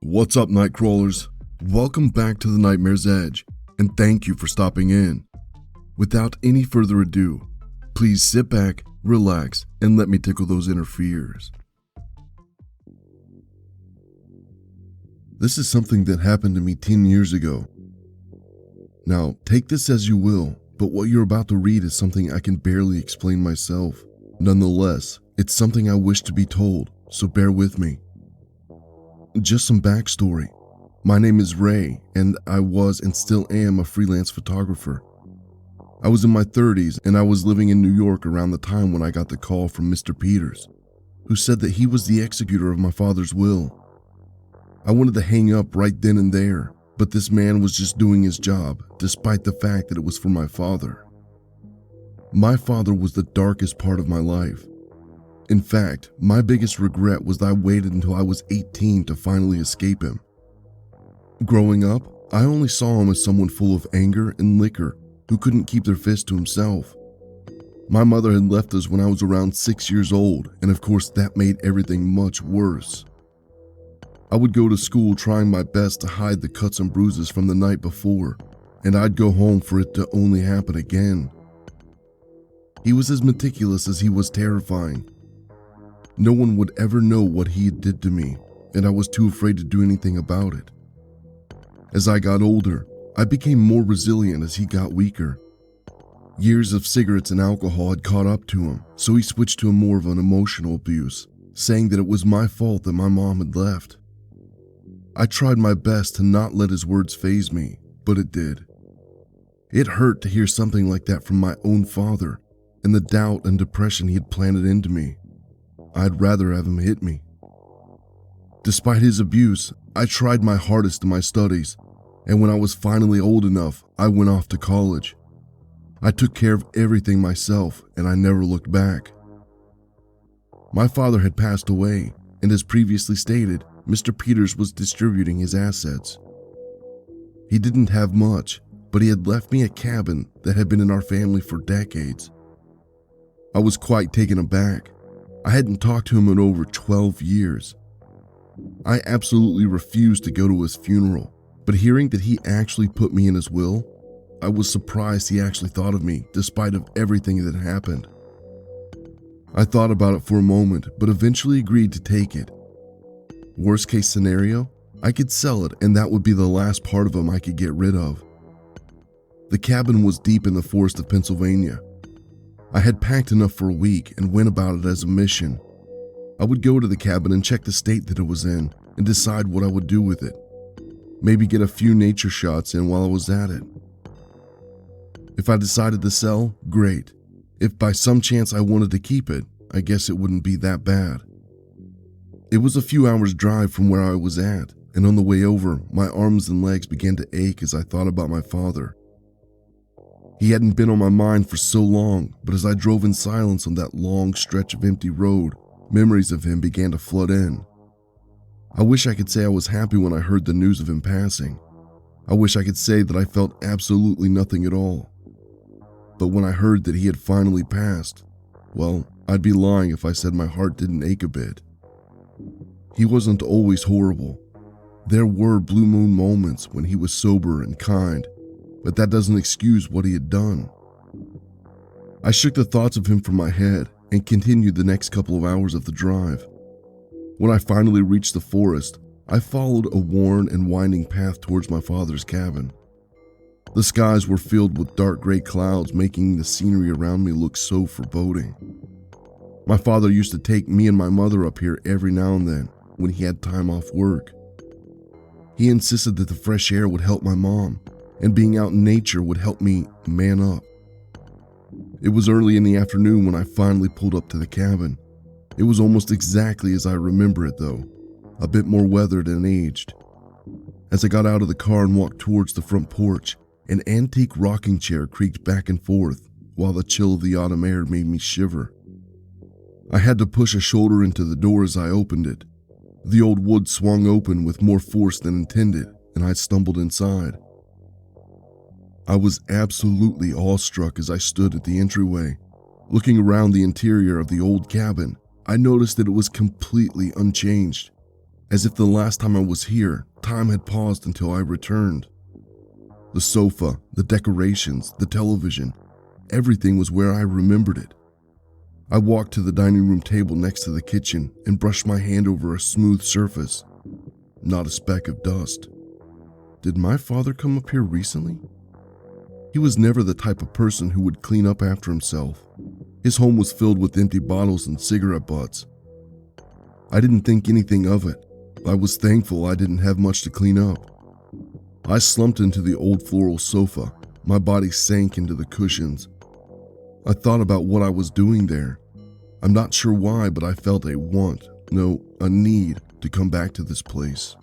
What's up, night crawlers? Welcome back to the Nightmare's Edge, and thank you for stopping in. Without any further ado, please sit back, relax, and let me tickle those inner fears. This is something that happened to me 10 years ago. Now, take this as you will, but what you're about to read is something I can barely explain myself. Nonetheless, it's something I wish to be told, so bear with me. Just some backstory. My name is Ray, and I was and still am a freelance photographer. I was in my 30s, and I was living in New York around the time when I got the call from Mr. Peters, who said that he was the executor of my father's will. I wanted to hang up right then and there, but this man was just doing his job, despite the fact that it was for my father. My father was the darkest part of my life. In fact, my biggest regret was that I waited until I was 18 to finally escape him. Growing up, I only saw him as someone full of anger and liquor who couldn't keep their fist to himself. My mother had left us when I was around 6 years old, and of course that made everything much worse. I would go to school trying my best to hide the cuts and bruises from the night before, and I'd go home for it to only happen again. He was as meticulous as he was terrifying. No one would ever know what he did to me, and I was too afraid to do anything about it. As I got older, I became more resilient as he got weaker. Years of cigarettes and alcohol had caught up to him, so he switched to more of an emotional abuse, saying that it was my fault that my mom had left. I tried my best to not let his words faze me, but it did. It hurt to hear something like that from my own father, and the doubt and depression he had planted into me. I'd rather have him hit me. Despite his abuse, I tried my hardest in my studies, and when I was finally old enough, I went off to college. I took care of everything myself, and I never looked back. My father had passed away, and as previously stated, Mr. Peters was distributing his assets. He didn't have much, but he had left me a cabin that had been in our family for decades. I was quite taken aback. I hadn't talked to him in over 12 years. I absolutely refused to go to his funeral, but hearing that he actually put me in his will, I was surprised he actually thought of me despite of everything that happened. I thought about it for a moment, but eventually agreed to take it. Worst case scenario, I could sell it and that would be the last part of him I could get rid of. The cabin was deep in the forest of Pennsylvania. I had packed enough for a week and went about it as a mission. I would go to the cabin and check the state that it was in and decide what I would do with it. Maybe get a few nature shots in while I was at it. If I decided to sell, great. If by some chance I wanted to keep it, I guess it wouldn't be that bad. It was a few hours drive from where I was at, and on the way over, my arms and legs began to ache as I thought about my father. He hadn't been on my mind for so long, but as I drove in silence on that long stretch of empty road, memories of him began to flood in. I wish I could say I was happy when I heard the news of him passing. I wish I could say that I felt absolutely nothing at all. But when I heard that he had finally passed, well, I'd be lying if I said my heart didn't ache a bit. He wasn't always horrible. There were blue moon moments when he was sober and kind, but that doesn't excuse what he had done. I shook the thoughts of him from my head and continued the next couple of hours of the drive. When I finally reached the forest, I followed a worn and winding path towards my father's cabin. The skies were filled with dark gray clouds, making the scenery around me look so foreboding. My father used to take me and my mother up here every now and then when he had time off work. He insisted that the fresh air would help my mom, and being out in nature would help me man up. It was early in the afternoon when I finally pulled up to the cabin. It was almost exactly as I remember it though, a bit more weathered and aged. As I got out of the car and walked towards the front porch, an antique rocking chair creaked back and forth while the chill of the autumn air made me shiver. I had to push a shoulder into the door as I opened it. The old wood swung open with more force than intended, and I stumbled inside. I was absolutely awestruck as I stood at the entryway. Looking around the interior of the old cabin, I noticed that it was completely unchanged. As if the last time I was here, time had paused until I returned. The sofa, the decorations, the television, everything was where I remembered it. I walked to the dining room table next to the kitchen and brushed my hand over a smooth surface. Not a speck of dust. Did my father come up here recently? He was never the type of person who would clean up after himself. His home was filled with empty bottles and cigarette butts. I didn't think anything of it. I was thankful I didn't have much to clean up. I slumped into the old floral sofa. My body sank into the cushions. I thought about what I was doing there. I'm not sure why, but I felt a need to come back to this place.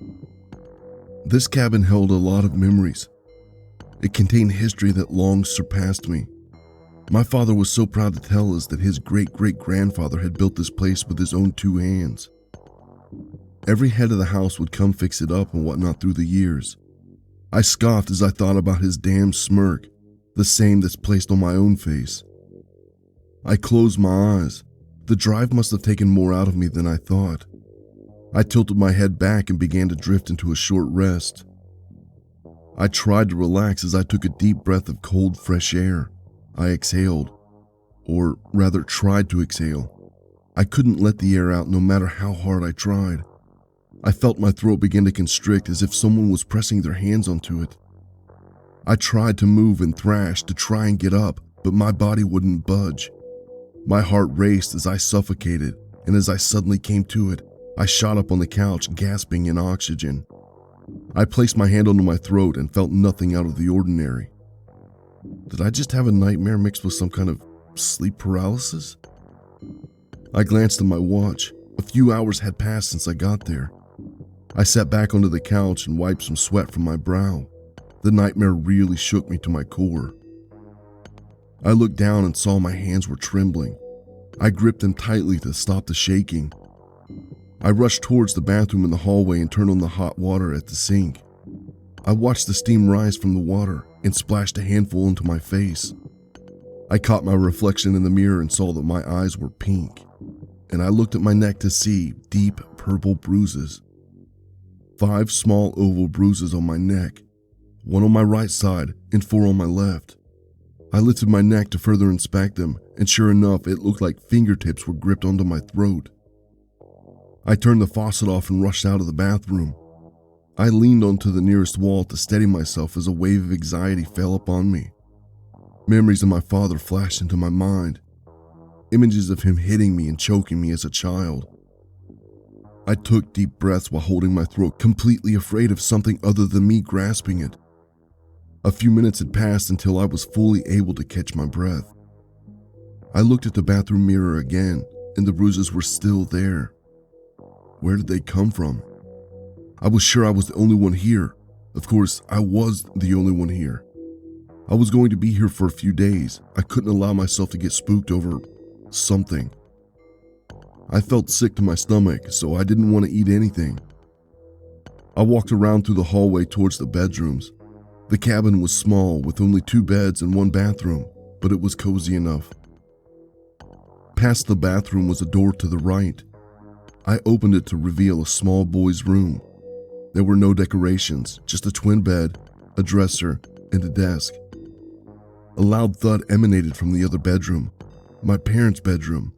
This cabin held a lot of memories. It contained history that long surpassed me. My father was so proud to tell us that his great-great-grandfather had built this place with his own 2 hands. Every head of the house would come fix it up and whatnot through the years. I scoffed as I thought about his damn smirk, the same that's placed on my own face. I closed my eyes. The drive must have taken more out of me than I thought. I tilted my head back and began to drift into a short rest. I tried to relax as I took a deep breath of cold, fresh air. I exhaled, or rather tried to exhale. I couldn't let the air out no matter how hard I tried. I felt my throat begin to constrict as if someone was pressing their hands onto it. I tried to move and thrash to try and get up, but my body wouldn't budge. My heart raced as I suffocated, and as I suddenly came to it, I shot up on the couch, gasping in oxygen. I placed my hand onto my throat and felt nothing out of the ordinary. Did I just have a nightmare mixed with some kind of sleep paralysis? I glanced at my watch. A few hours had passed since I got there. I sat back onto the couch and wiped some sweat from my brow. The nightmare really shook me to my core. I looked down and saw my hands were trembling. I gripped them tightly to stop the shaking. I rushed towards the bathroom in the hallway and turned on the hot water at the sink. I watched the steam rise from the water and splashed a handful into my face. I caught my reflection in the mirror and saw that my eyes were pink, and I looked at my neck to see deep purple bruises. 5 small oval bruises on my neck, 1 on my right side and 4 on my left. I lifted my neck to further inspect them, and sure enough, it looked like fingertips were gripped onto my throat. I turned the faucet off and rushed out of the bathroom. I leaned onto the nearest wall to steady myself as a wave of anxiety fell upon me. Memories of my father flashed into my mind. Images of him hitting me and choking me as a child. I took deep breaths while holding my throat, completely afraid of something other than me grasping it. A few minutes had passed until I was fully able to catch my breath. I looked at the bathroom mirror again, and the bruises were still there. Where did they come from? I was sure I was the only one here. Of course, I was the only one here. I was going to be here for a few days. I couldn't allow myself to get spooked over something. I felt sick to my stomach, so I didn't want to eat anything. I walked around through the hallway towards the bedrooms. The cabin was small, with only 2 beds and 1 bathroom, but it was cozy enough. Past the bathroom was a door to the right. I opened it to reveal a small boy's room. There were no decorations, just a twin bed, a dresser, and a desk. A loud thud emanated from the other bedroom, my parents' bedroom.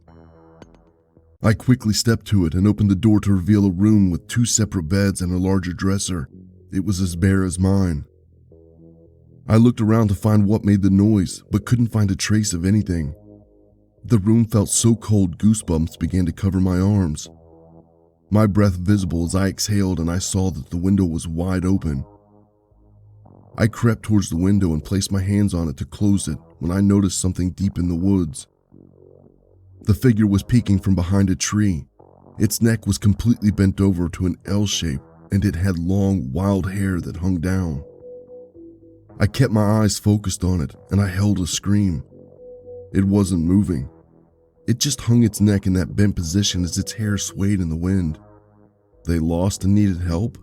I quickly stepped to it and opened the door to reveal a room with 2 separate beds and a larger dresser. It was as bare as mine. I looked around to find what made the noise, but couldn't find a trace of anything. The room felt so cold goosebumps began to cover my arms. My breath visible as I exhaled, and I saw that the window was wide open. I crept towards the window and placed my hands on it to close it when I noticed something deep in the woods. The figure was peeking from behind a tree. Its neck was completely bent over to an L shape, and it had long, wild hair that hung down. I kept my eyes focused on it, and I held a scream. It wasn't moving. It just hung its neck in that bent position as its hair swayed in the wind. They lost and needed help?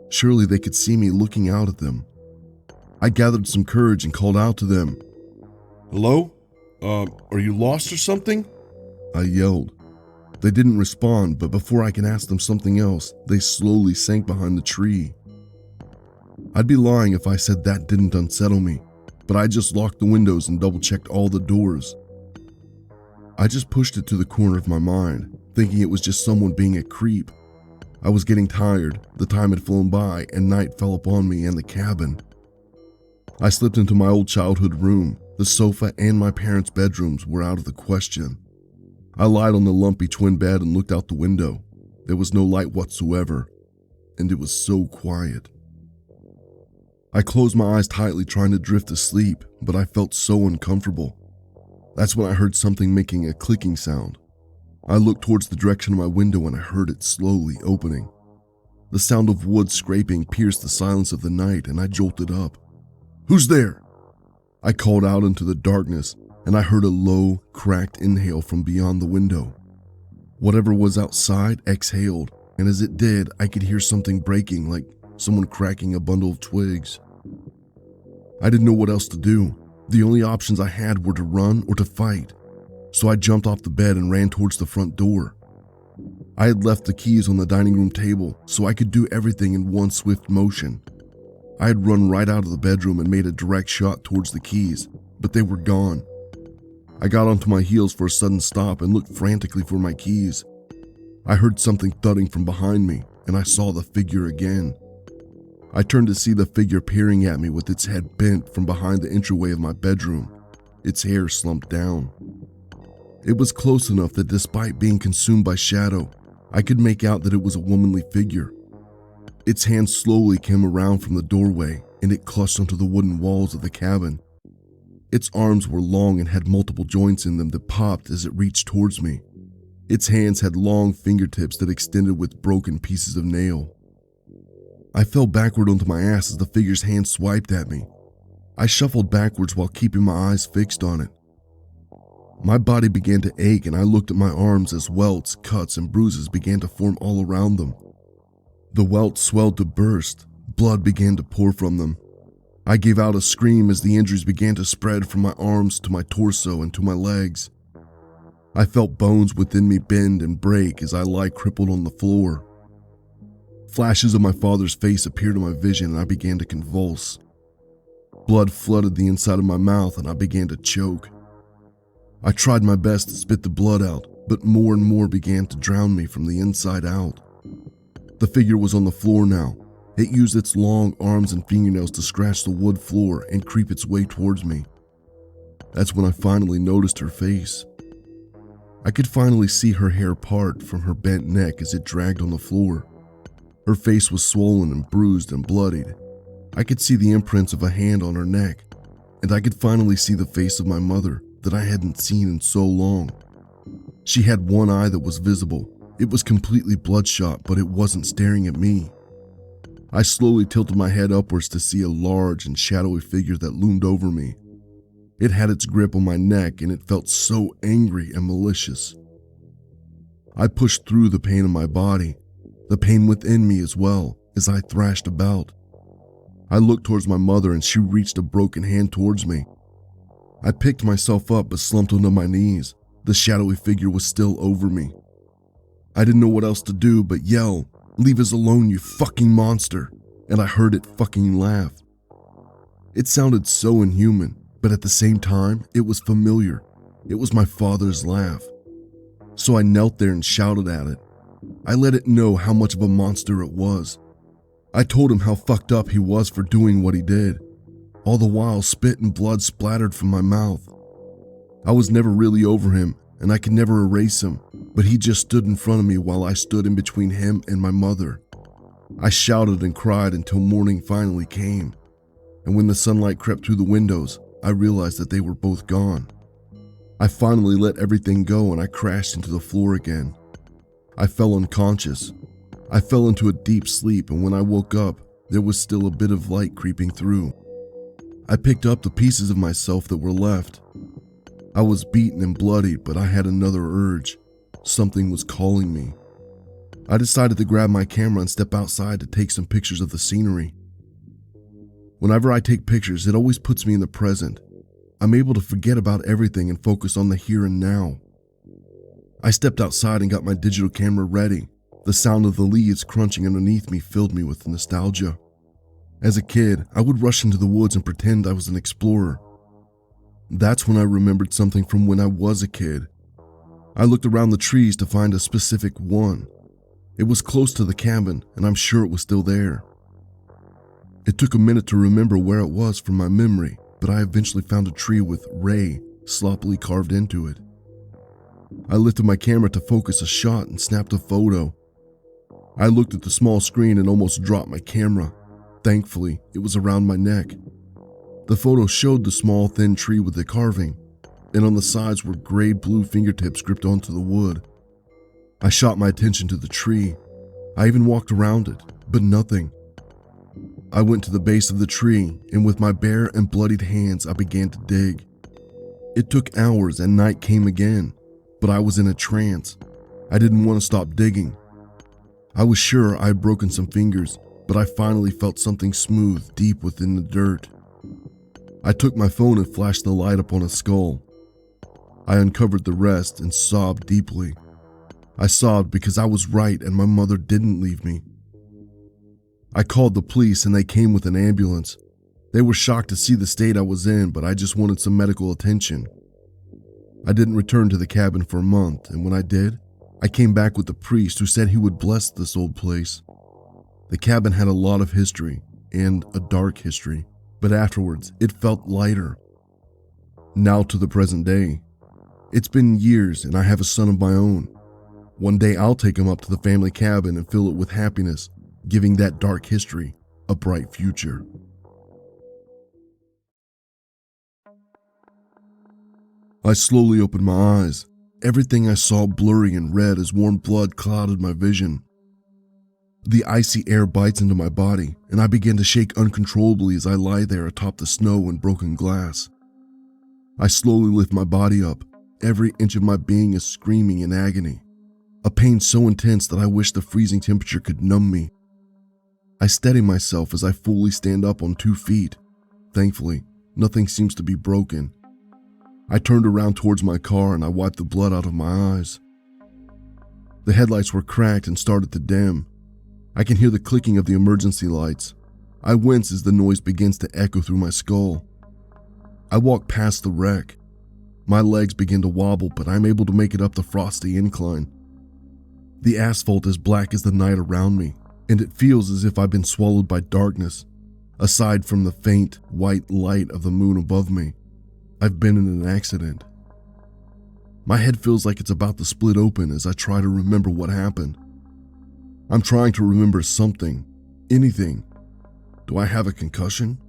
Surely they could see me looking out at them. I gathered some courage and called out to them. "Hello? Are you lost or something?" I yelled. They didn't respond, but before I could ask them something else, they slowly sank behind the tree. I'd be lying if I said that didn't unsettle me, but I just locked the windows and double-checked all the doors. I just pushed it to the corner of my mind, thinking it was just someone being a creep. I was getting tired, the time had flown by, and night fell upon me and the cabin. I slipped into my old childhood room. The sofa and my parents' bedrooms were out of the question. I lied on the lumpy twin bed and looked out the window. There was no light whatsoever, and it was so quiet. I closed my eyes tightly trying to drift asleep, but I felt so uncomfortable. That's when I heard something making a clicking sound. I looked towards the direction of my window and I heard it slowly opening. The sound of wood scraping pierced the silence of the night and I jolted up. "Who's there?" I called out into the darkness and I heard a low, cracked inhale from beyond the window. Whatever was outside exhaled, and as it did, I could hear something breaking like someone cracking a bundle of twigs. I didn't know what else to do. The only options I had were to run or to fight, so I jumped off the bed and ran towards the front door. I had left the keys on the dining room table, so I could do everything in one swift motion. I had run right out of the bedroom and made a direct shot towards the keys, but they were gone. I got onto my heels for a sudden stop and looked frantically for my keys. I heard something thudding from behind me, and I saw the figure again. I turned to see the figure peering at me with its head bent from behind the entryway of my bedroom, its hair slumped down. It was close enough that despite being consumed by shadow, I could make out that it was a womanly figure. Its hand slowly came around from the doorway and it clutched onto the wooden walls of the cabin. Its arms were long and had multiple joints in them that popped as it reached towards me. Its hands had long fingertips that extended with broken pieces of nail. I fell backward onto my ass as the figure's hand swiped at me. I shuffled backwards while keeping my eyes fixed on it. My body began to ache and I looked at my arms as welts, cuts, and bruises began to form all around them. The welts swelled to burst. Blood began to pour from them. I gave out a scream as the injuries began to spread from my arms to my torso and to my legs. I felt bones within me bend and break as I lay crippled on the floor. Flashes of my father's face appeared in my vision and I began to convulse. Blood flooded the inside of my mouth and I began to choke. I tried my best to spit the blood out, but more and more began to drown me from the inside out. The figure was on the floor now. It used its long arms and fingernails to scratch the wood floor and creep its way towards me. That's when I finally noticed her face. I could finally see her hair part from her bent neck as it dragged on the floor. Her face was swollen and bruised and bloodied. I could see the imprints of a hand on her neck, and I could finally see the face of my mother that I hadn't seen in so long. She had one eye that was visible. It was completely bloodshot, but it wasn't staring at me. I slowly tilted my head upwards to see a large and shadowy figure that loomed over me. It had its grip on my neck and it felt so angry and malicious. I pushed through the pain in my body, the pain within me as well, as I thrashed about. I looked towards my mother and she reached a broken hand towards me. I picked myself up but slumped onto my knees. The shadowy figure was still over me. I didn't know what else to do but yell, "Leave us alone, you fucking monster," and I heard it fucking laugh. It sounded so inhuman, but at the same time, it was familiar. It was my father's laugh. So I knelt there and shouted at it. I let it know how much of a monster it was. I told him how fucked up he was for doing what he did. All the while, spit and blood splattered from my mouth. I was never really over him, and I could never erase him, but he just stood in front of me while I stood in between him and my mother. I shouted and cried until morning finally came, and when the sunlight crept through the windows, I realized that they were both gone. I finally let everything go and I crashed into the floor again. I fell unconscious. I fell into a deep sleep, and when I woke up, there was still a bit of light creeping through. I picked up the pieces of myself that were left. I was beaten and bloodied, but I had another urge. Something was calling me. I decided to grab my camera and step outside to take some pictures of the scenery. Whenever I take pictures, it always puts me in the present. I'm able to forget about everything and focus on the here and now. I stepped outside and got my digital camera ready. The sound of the leaves crunching underneath me filled me with nostalgia. As a kid, I would rush into the woods and pretend I was an explorer. That's when I remembered something from when I was a kid. I looked around the trees to find a specific one. It was close to the cabin, and I'm sure it was still there. It took a minute to remember where it was from my memory, but I eventually found a tree with Ray sloppily carved into it. I lifted my camera to focus a shot and snapped a photo. I looked at the small screen and almost dropped my camera. Thankfully, it was around my neck. The photo showed the small, thin tree with the carving, and on the sides were gray blue fingertips gripped onto the wood. I shot my attention to the tree. I even walked around it, but nothing. I went to the base of the tree, and with my bare and bloodied hands, I began to dig. It took hours and night came again, but I was in a trance. I didn't want to stop digging. I was sure I had broken some fingers, but I finally felt something smooth deep within the dirt. I took my phone and flashed the light upon a skull. I uncovered the rest and sobbed deeply. I sobbed because I was right and my mother didn't leave me. I called the police and they came with an ambulance. They were shocked to see the state I was in, but I just wanted some medical attention. I didn't return to the cabin for a month, and when I did, I came back with the priest who said he would bless this old place. The cabin had a lot of history, and a dark history, but afterwards, it felt lighter. Now to the present day. It's been years and I have a son of my own. One day I'll take him up to the family cabin and fill it with happiness, giving that dark history a bright future. I slowly opened my eyes. Everything I saw blurry and red as warm blood clouded my vision. The icy air bites into my body, and I begin to shake uncontrollably as I lie there atop the snow and broken glass. I slowly lift my body up. Every inch of my being is screaming in agony. A pain so intense that I wish the freezing temperature could numb me. I steady myself as I fully stand up on 2 feet. Thankfully, nothing seems to be broken. I turned around towards my car and I wiped the blood out of my eyes. The headlights were cracked and started to dim. I can hear the clicking of the emergency lights. I wince as the noise begins to echo through my skull. I walk past the wreck. My legs begin to wobble, but I'm able to make it up the frosty incline. The asphalt is black as the night around me, and it feels as if I've been swallowed by darkness. Aside from the faint, white light of the moon above me, I've been in an accident. My head feels like it's about to split open as I try to remember what happened. I'm trying to remember something, anything. Do I have a concussion?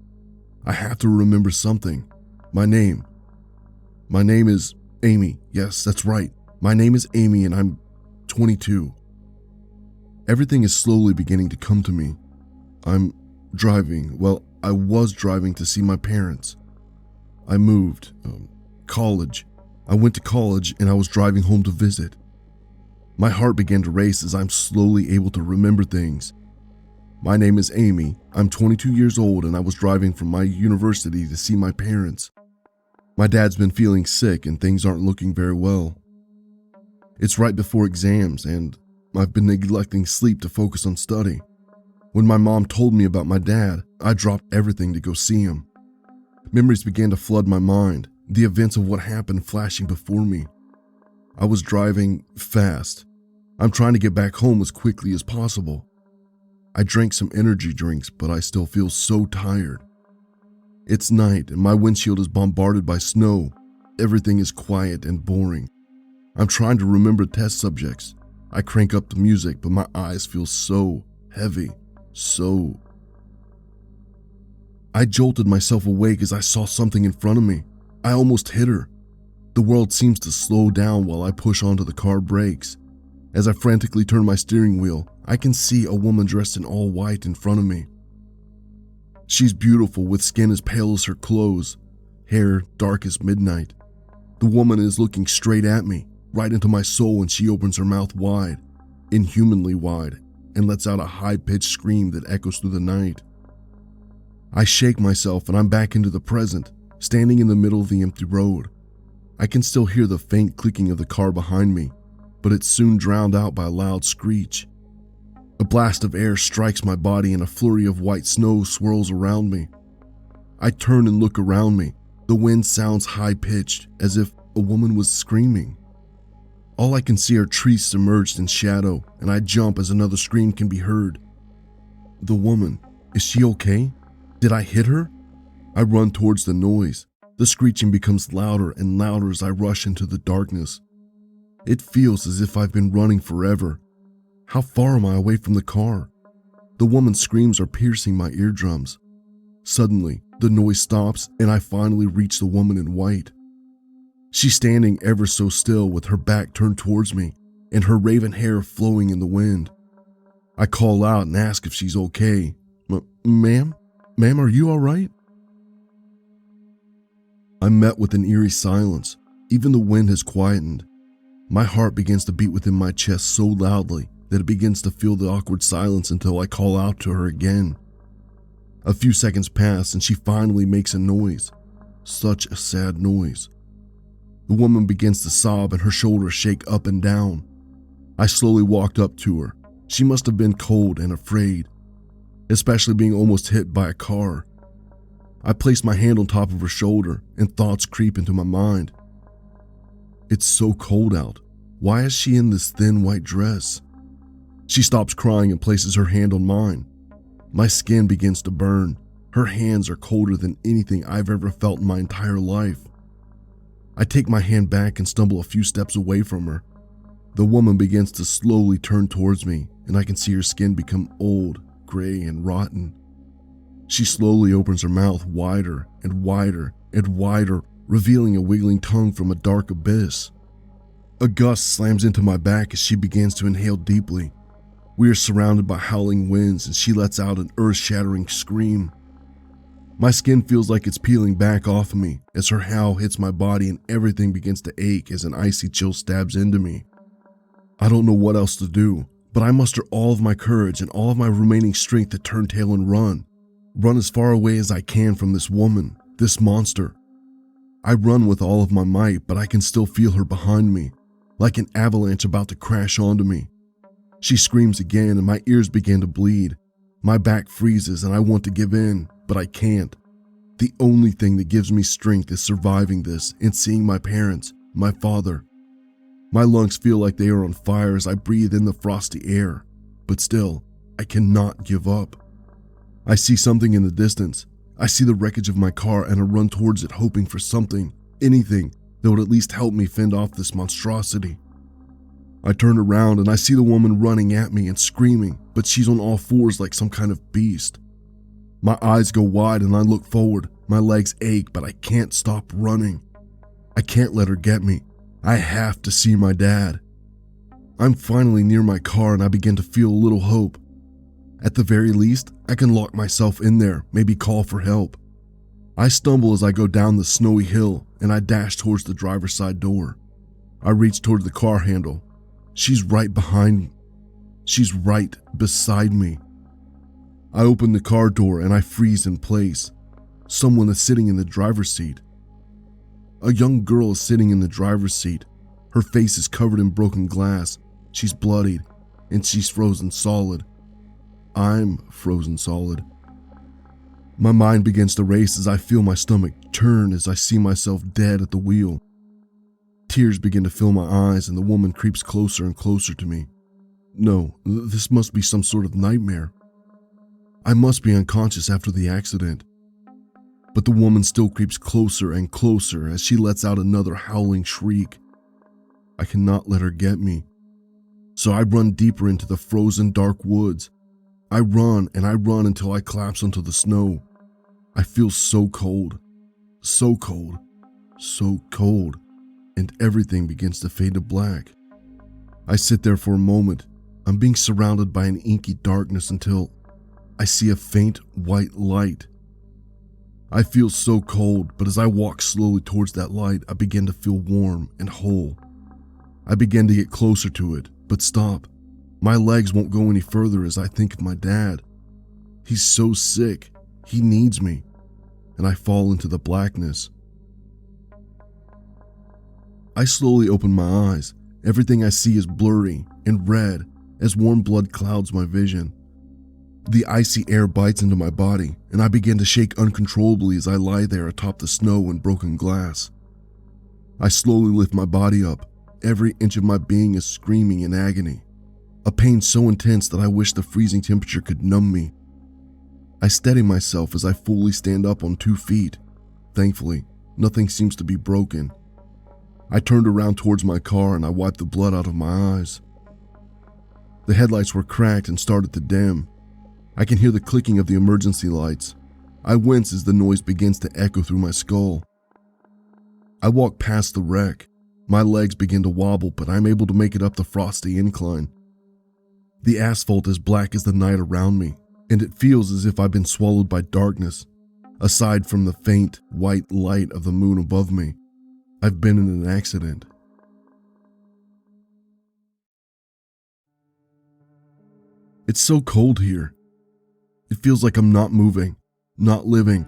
I have to remember something. My name. My name is Amy. Yes, that's right. My name is Amy and I'm 22. Everything is slowly beginning to come to me. I'm driving. Well, I was driving to see my parents. I moved. College. I went to college and I was driving home to visit. My heart began to race as I'm slowly able to remember things. My name is Amy. I'm 22 years old and I was driving from my university to see my parents. My dad's been feeling sick and things aren't looking very well. It's right before exams and I've been neglecting sleep to focus on study. When my mom told me about my dad, I dropped everything to go see him. Memories began to flood my mind, the events of what happened flashing before me. I was driving fast. I'm trying to get back home as quickly as possible. I drank some energy drinks, but I still feel so tired. It's night and my windshield is bombarded by snow. Everything is quiet and boring. I'm trying to remember test subjects. I crank up the music, but my eyes feel so heavy. I jolted myself awake as I saw something in front of me. I almost hit her. The world seems to slow down while I push onto the car brakes. As I frantically turn my steering wheel, I can see a woman dressed in all white in front of me. She's beautiful with skin as pale as her clothes, hair dark as midnight. The woman is looking straight at me, right into my soul, and she opens her mouth wide, inhumanly wide, and lets out a high-pitched scream that echoes through the night. I shake myself and I'm back into the present, standing in the middle of the empty road. I can still hear the faint clicking of the car behind me. but it's soon drowned out by a loud screech. A blast of air strikes my body and a flurry of white snow swirls around me. I turn and look around me. The wind sounds high-pitched, as if a woman was screaming. All I can see are trees submerged in shadow, and I jump as another scream can be heard. The woman, is she okay? Did I hit her? I run towards the noise. The screeching becomes louder and louder as I rush into the darkness. It feels as if I've been running forever. How far am I away from the car? The woman's screams are piercing my eardrums. Suddenly, the noise stops and I finally reach the woman in white. She's standing ever so still with her back turned towards me and her raven hair flowing in the wind. I call out and ask if she's okay. Ma'am? Ma'am, are you all right? I'm met with an eerie silence. Even the wind has quietened. My heart begins to beat within my chest so loudly that it begins to feel the awkward silence until I call out to her again. A few seconds pass and she finally makes a noise. Such a sad noise. The woman begins to sob and her shoulders shake up and down. I slowly walked up to her. She must have been cold and afraid, especially being almost hit by a car. I place my hand on top of her shoulder and thoughts creep into my mind. It's so cold out. Why is she in this thin white dress? She stops crying and places her hand on mine. My skin begins to burn. Her hands are colder than anything I've ever felt in my entire life. I take my hand back and stumble a few steps away from her. The woman begins to slowly turn towards me, and I can see her skin become old, gray, and rotten. She slowly opens her mouth wider and wider and wider, revealing a wiggling tongue from a dark abyss. A gust slams into my back as she begins to inhale deeply. We are surrounded by howling winds and she lets out an earth-shattering scream. My skin feels like it's peeling back off of me as her howl hits my body and everything begins to ache as an icy chill stabs into me. I don't know what else to do, but I muster all of my courage and all of my remaining strength to turn tail and run. Run as far away as I can from this woman, this monster. I run with all of my might, but I can still feel her behind me, like an avalanche about to crash onto me. She screams again and my ears begin to bleed. My back freezes and I want to give in, but I can't. The only thing that gives me strength is surviving this and seeing my parents, my father. My lungs feel like they are on fire as I breathe in the frosty air, but still, I cannot give up. I see something in the distance. I see the wreckage of my car and I run towards it hoping for something, anything, that would at least help me fend off this monstrosity. I turn around and I see the woman running at me and screaming, but she's on all fours like some kind of beast. My eyes go wide and I look forward. My legs ache, but I can't stop running. I can't let her get me. I have to see my dad. I'm finally near my car and I begin to feel a little hope. At the very least, I can lock myself in there, maybe call for help. I stumble as I go down the snowy hill and I dash towards the driver's side door. I reach toward the car handle. She's right behind me. She's right beside me. I open the car door and I freeze in place. Someone is sitting in the driver's seat. A young girl is sitting in the driver's seat. Her face is covered in broken glass. She's bloodied and she's frozen solid. I'm frozen solid. My mind begins to race as I feel my stomach turn as I see myself dead at the wheel. Tears begin to fill my eyes and the woman creeps closer and closer to me. No, this must be some sort of nightmare. I must be unconscious after the accident. But the woman still creeps closer and closer as she lets out another howling shriek. I cannot let her get me. So I run deeper into the frozen dark woods. I run and I run until I collapse onto the snow. I feel so cold, so cold, so cold, and everything begins to fade to black. I sit there for a moment. I'm being surrounded by an inky darkness until I see a faint white light. I feel so cold, but as I walk slowly towards that light, I begin to feel warm and whole. I begin to get closer to it, but stop. My legs won't go any further as I think of my dad. He's so sick. He needs me. And I fall into the blackness. I slowly open my eyes, Everything I see is blurry and red as warm blood clouds my vision. The icy air bites into my body, and I begin to shake uncontrollably as I lie there atop the snow and broken glass. I slowly lift my body up. Every inch of my being is screaming in agony, a pain so intense that I wish the freezing temperature could numb me. I steady myself as I fully stand up on 2 feet. Thankfully, nothing seems to be broken. I turned around towards my car and I wiped the blood out of my eyes. The headlights were cracked and started to dim. I can hear the clicking of the emergency lights. I wince as the noise begins to echo through my skull. I walk past the wreck. My legs begin to wobble, but I'm able to make it up the frosty incline. The asphalt is black as the night around me, and it feels as if I've been swallowed by darkness. Aside from the faint, white light of the moon above me, I've been in an accident. It's so cold here. It feels like I'm not moving, not living.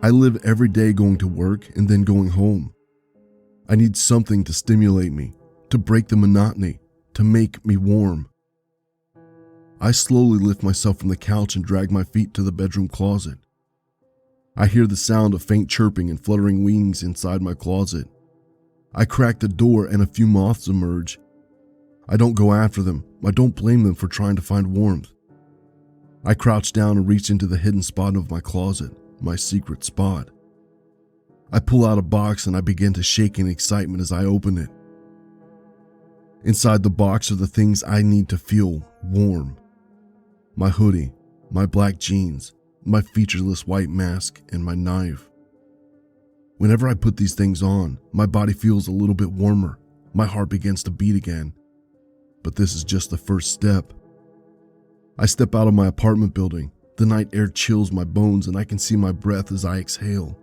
I live every day going to work and then going home. I need something to stimulate me, to break the monotony, to make me warm. I slowly lift myself from the couch and drag my feet to the bedroom closet. I hear the sound of faint chirping and fluttering wings inside my closet. I crack the door and a few moths emerge. I don't go after them. I don't blame them for trying to find warmth. I crouch down and reach into the hidden spot of my closet, my secret spot. I pull out a box and I begin to shake in excitement as I open it. Inside the box are the things I need to feel warm. My hoodie, my black jeans, my featureless white mask, and my knife. Whenever I put these things on, my body feels a little bit warmer. My heart begins to beat again. But this is just the first step. I step out of my apartment building. The night air chills my bones and I can see my breath as I exhale.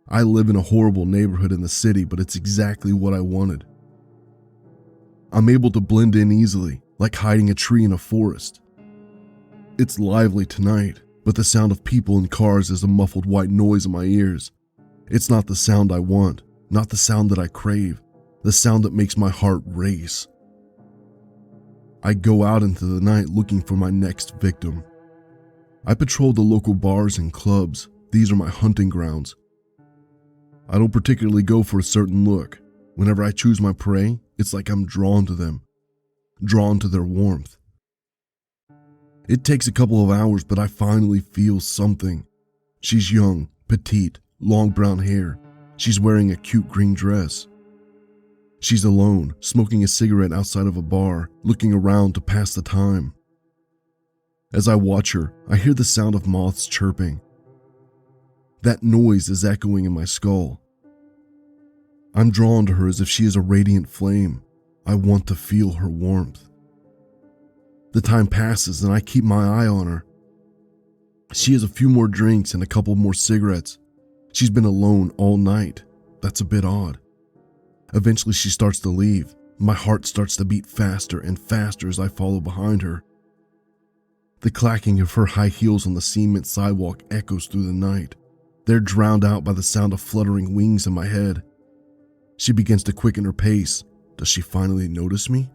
I live in a horrible neighborhood in the city, but it's exactly what I wanted. I'm able to blend in easily, like hiding a tree in a forest. It's lively tonight, but the sound of people and cars is a muffled white noise in my ears. It's not the sound I want, not the sound that I crave, the sound that makes my heart race. I go out into the night looking for my next victim. I patrol the local bars and clubs. These are my hunting grounds. I don't particularly go for a certain look. Whenever I choose my prey, it's like I'm drawn to them, drawn to their warmth. It takes a couple of hours, but I finally feel something. She's young, petite, long brown hair. She's wearing a cute green dress. She's alone, smoking a cigarette outside of a bar, looking around to pass the time. As I watch her, I hear the sound of moths chirping. That noise is echoing in my skull. I'm drawn to her as if she is a radiant flame. I want to feel her warmth. The time passes and I keep my eye on her. She has a few more drinks and a couple more cigarettes. She's been alone all night. That's a bit odd. Eventually she starts to leave. My heart starts to beat faster and faster as I follow behind her. The clacking of her high heels on the cement sidewalk echoes through the night. They're drowned out by the sound of fluttering wings in my head. She begins to quicken her pace. Does she finally notice me?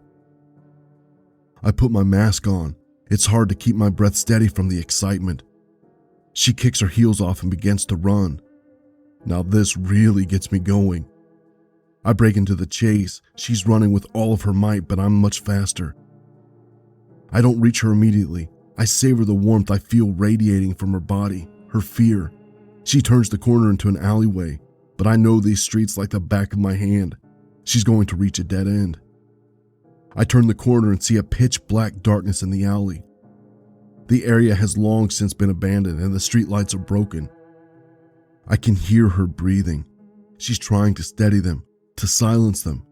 I put my mask on. It's hard to keep my breath steady from the excitement. She kicks her heels off and begins to run. Now this really gets me going. I break into the chase. She's running with all of her might, but I'm much faster. I don't reach her immediately. I savor the warmth I feel radiating from her body, her fear. She turns the corner into an alleyway, but I know these streets like the back of my hand. She's going to reach a dead end. I turn the corner and see a pitch black darkness in the alley. The area has long since been abandoned and the streetlights are broken. I can hear her breathing. She's trying to steady them, to silence them.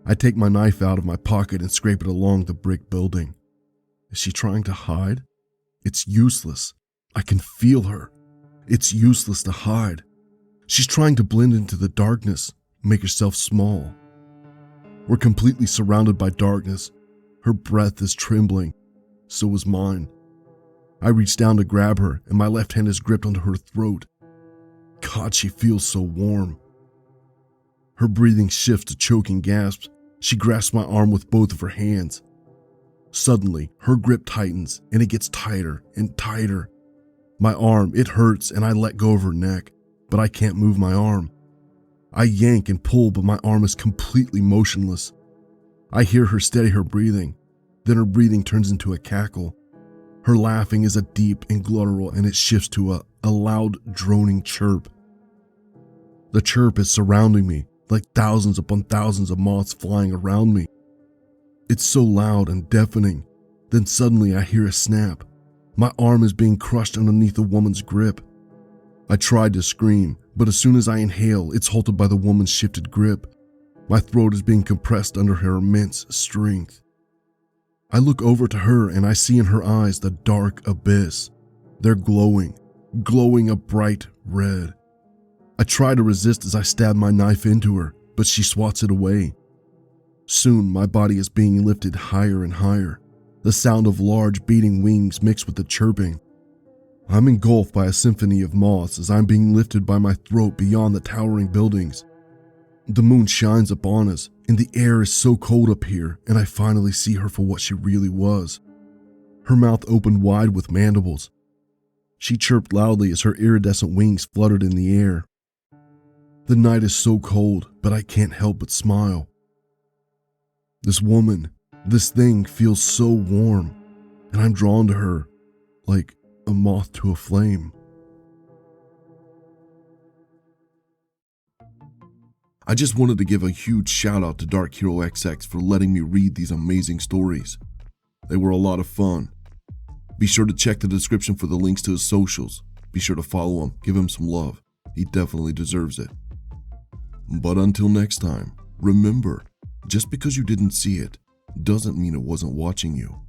I take my knife out of my pocket and scrape it along the brick building. Is she trying to hide? It's useless. I can feel her. It's useless to hide. She's trying to blend into the darkness, make herself small. We're completely surrounded by darkness. Her breath is trembling. So is mine. I reach down to grab her, and my left hand is gripped onto her throat. God, she feels so warm. Her breathing shifts to choking gasps. She grasps my arm with both of her hands. Suddenly, her grip tightens and it gets tighter and tighter. My arm, it hurts and I let go of her neck, but I can't move my arm. I yank and pull, but my arm is completely motionless. I hear her steady her breathing. Then her breathing turns into a cackle. Her laughing is a deep and guttural, and it shifts to a loud droning chirp. The chirp is surrounding me, like thousands upon thousands of moths flying around me. It's so loud and deafening. Then suddenly I hear a snap. My arm is being crushed underneath the woman's grip. I tried to scream, but as soon as I inhale, it's halted by the woman's shifted grip. My throat is being compressed under her immense strength. I look over to her and I see in her eyes the dark abyss. They're glowing a bright red. I try to resist as I stab my knife into her, but she swats it away. Soon my body is being lifted higher and higher, the sound of large beating wings mixed with the chirping. I'm engulfed by a symphony of moths as I'm being lifted by my throat beyond the towering buildings. The moon shines upon us, and the air is so cold up here, and I finally see her for what she really was. Her mouth opened wide with mandibles. She chirped loudly as her iridescent wings fluttered in the air. The night is so cold, but I can't help but smile. This woman, this thing feels so warm, and I'm drawn to her like a moth to a flame. I just wanted to give a huge shout out to Darkheroxx for letting me read these amazing stories. They were a lot of fun. Be sure to check the description for the links to his socials. Be sure to follow him, give him some love. He definitely deserves it. But until next time, remember, just because you didn't see it doesn't mean it wasn't watching you.